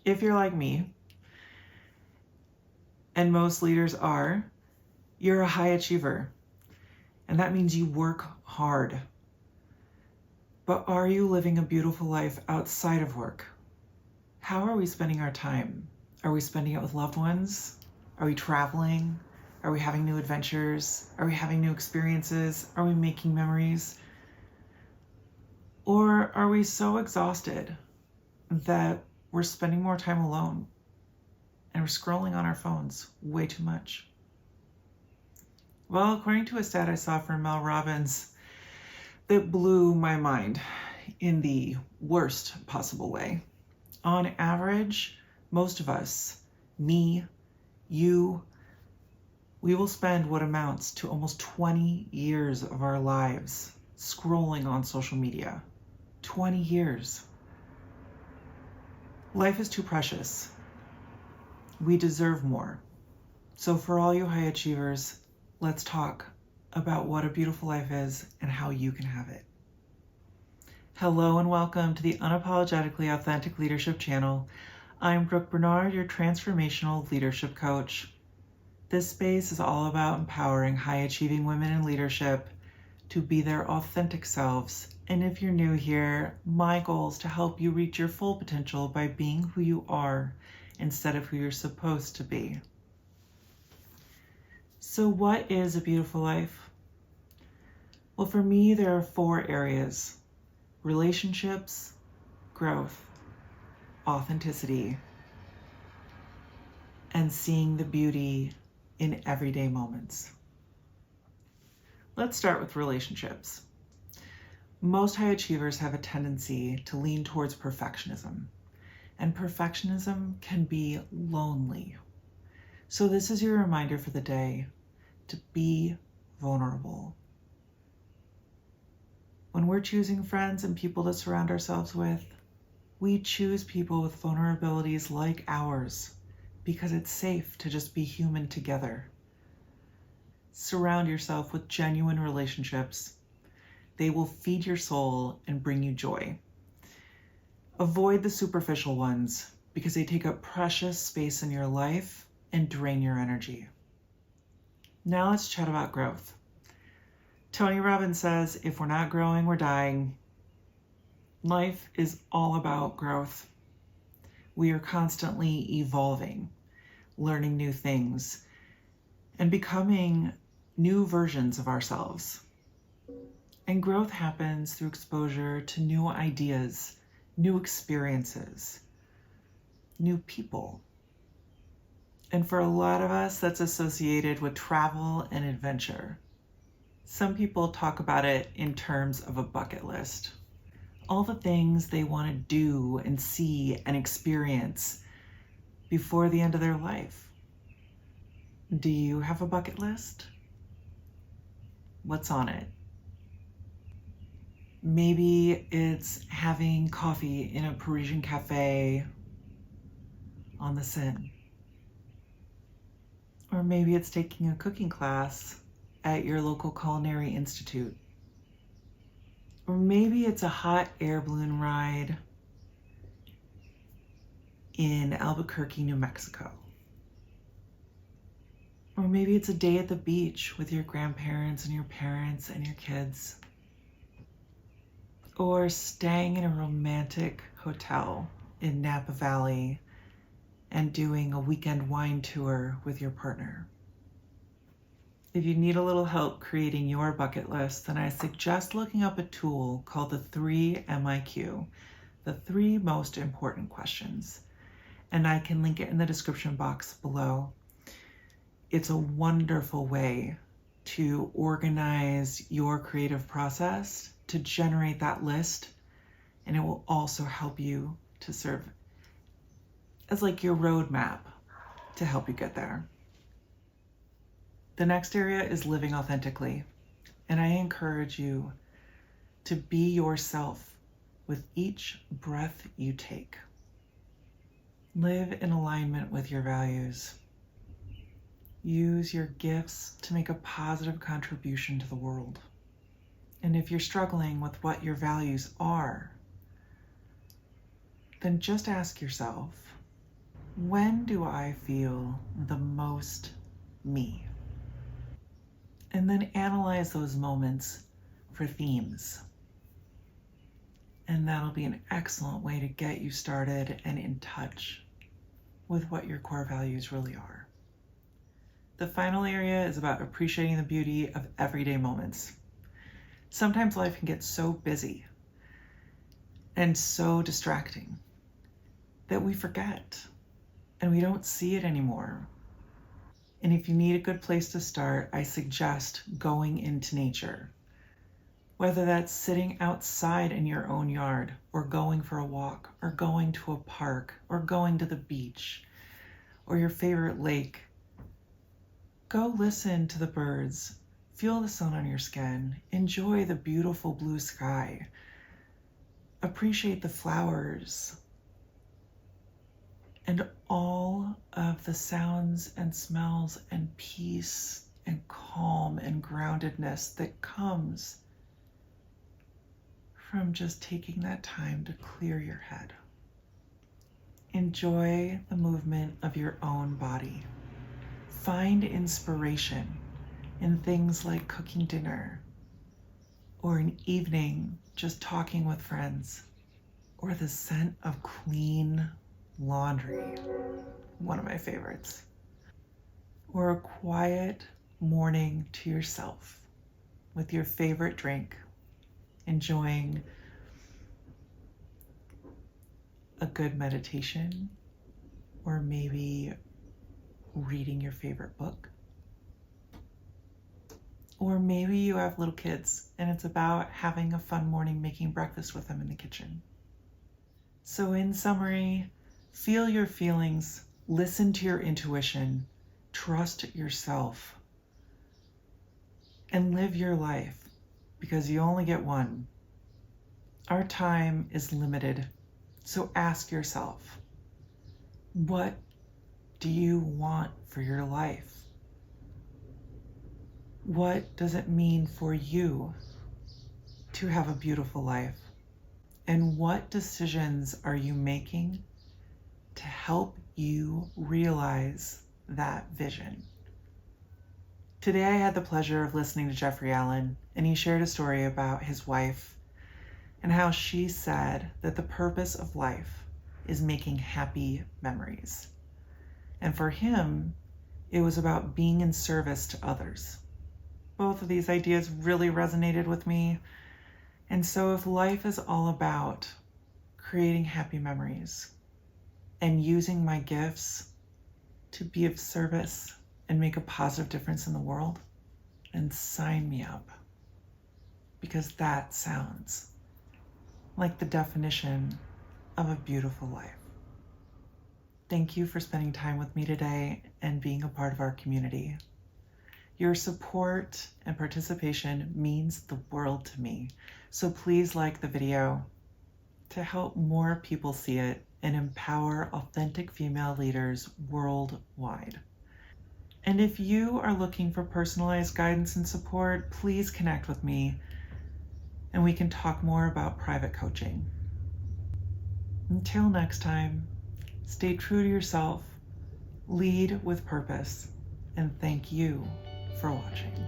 if you're like me, and most leaders are, you're a high achiever. And that means you work hard. But are you living a beautiful life outside of work? How are we spending our time? Are we spending it with loved ones? Are we traveling? Are we having new adventures? Are we having new experiences? Are we making memories? Or are we so exhausted that we're spending more time alone and we're scrolling on our phones way too much? Well, according to a stat I saw from Mel Robbins that blew my mind in the worst possible way. On average, most of us, me, you, we will spend what amounts to almost 20 years of our lives scrolling on social media. 20 years. Life is too precious. We deserve more. So for all you high achievers, let's talk about what a beautiful life is and how you can have it. Hello and welcome to the Unapologetically Authentic Leadership channel. I'm Brooke Bernard, your transformational leadership coach. This space is all about empowering high-achieving women in leadership to be their authentic selves. And if you're new here, my goal is to help you reach your full potential by being who you are instead of who you're supposed to be. So what is a beautiful life? Well, for me, there are 4 areas: relationships, growth, authenticity, and seeing the beauty in everyday moments. Let's start with relationships. Most high achievers have a tendency to lean towards perfectionism, and perfectionism can be lonely. So this is your reminder for the day to be vulnerable. When we're choosing friends and people to surround ourselves with, we choose people with vulnerabilities like ours because it's safe to just be human together. Surround yourself with genuine relationships. They will feed your soul and bring you joy. Avoid the superficial ones because they take up precious space in your life and drain your energy. Now let's chat about growth. Tony Robbins says, if we're not growing, we're dying. Life is all about growth. We are constantly evolving, learning new things, and becoming new versions of ourselves. And growth happens through exposure to new ideas, new experiences, new people. And for a lot of us, that's associated with travel and adventure. Some people talk about it in terms of a bucket list. All the things they want to do and see and experience before the end of their life. Do you have a bucket list? What's on it? Maybe it's having coffee in a Parisian cafe on the Seine. Or maybe it's taking a cooking class at your local culinary institute. Or maybe it's a hot air balloon ride in Albuquerque, New Mexico. Or maybe it's a day at the beach with your grandparents and your parents and your kids. Or staying in a romantic hotel in Napa Valley and doing a weekend wine tour with your partner. If you need a little help creating your bucket list, then I suggest looking up a tool called the 3 MIQ, the 3 most important questions. And I can link it in the description box below. It's a wonderful way to organize your creative process, to generate that list, and it will also help you to serve as like your roadmap to help you get there. The next area is living authentically, and I encourage you to be yourself with each breath you take. Live in alignment with your values. Use your gifts to make a positive contribution to the world. And if you're struggling with what your values are, then just ask yourself, when do I feel the most me? And then analyze those moments for themes. And that'll be an excellent way to get you started and in touch with what your core values really are. The final area is about appreciating the beauty of everyday moments. Sometimes life can get so busy and so distracting that we forget and we don't see it anymore. And if you need a good place to start, I suggest going into nature. Whether that's sitting outside in your own yard, or going for a walk, or going to a park, or going to the beach, or your favorite lake. Go listen to the birds, feel the sun on your skin, enjoy the beautiful blue sky, appreciate the flowers, and all of the sounds and smells and peace and calm and groundedness that comes from just taking that time to clear your head. Enjoy the movement of your own body. Find inspiration in things like cooking dinner, or an evening just talking with friends, or the scent of clean laundry, one of my favorites, or a quiet morning to yourself with your favorite drink, enjoying a good meditation, or maybe reading your favorite book. Or maybe you have little kids and it's about having a fun morning making breakfast with them in the kitchen. So in summary, feel your feelings, listen to your intuition, trust yourself, and live your life, because you only get one. Our time is limited, so ask yourself, what do you want for your life? What does it mean for you to have a beautiful life? And what decisions are you making to help you realize that vision? Today I had the pleasure of listening to Jeffrey Allen, and he shared a story about his wife and how she said that the purpose of life is making happy memories. And for him, it was about being in service to others. Both of these ideas really resonated with me. And so if life is all about creating happy memories and using my gifts to be of service and make a positive difference in the world, then sign me up, because that sounds like the definition of a beautiful life. Thank you for spending time with me today and being a part of our community. Your support and participation means the world to me. So please like the video to help more people see it and empower authentic female leaders worldwide. And if you are looking for personalized guidance and support, please connect with me and we can talk more about private coaching. Until next time, stay true to yourself, lead with purpose, and thank you for watching.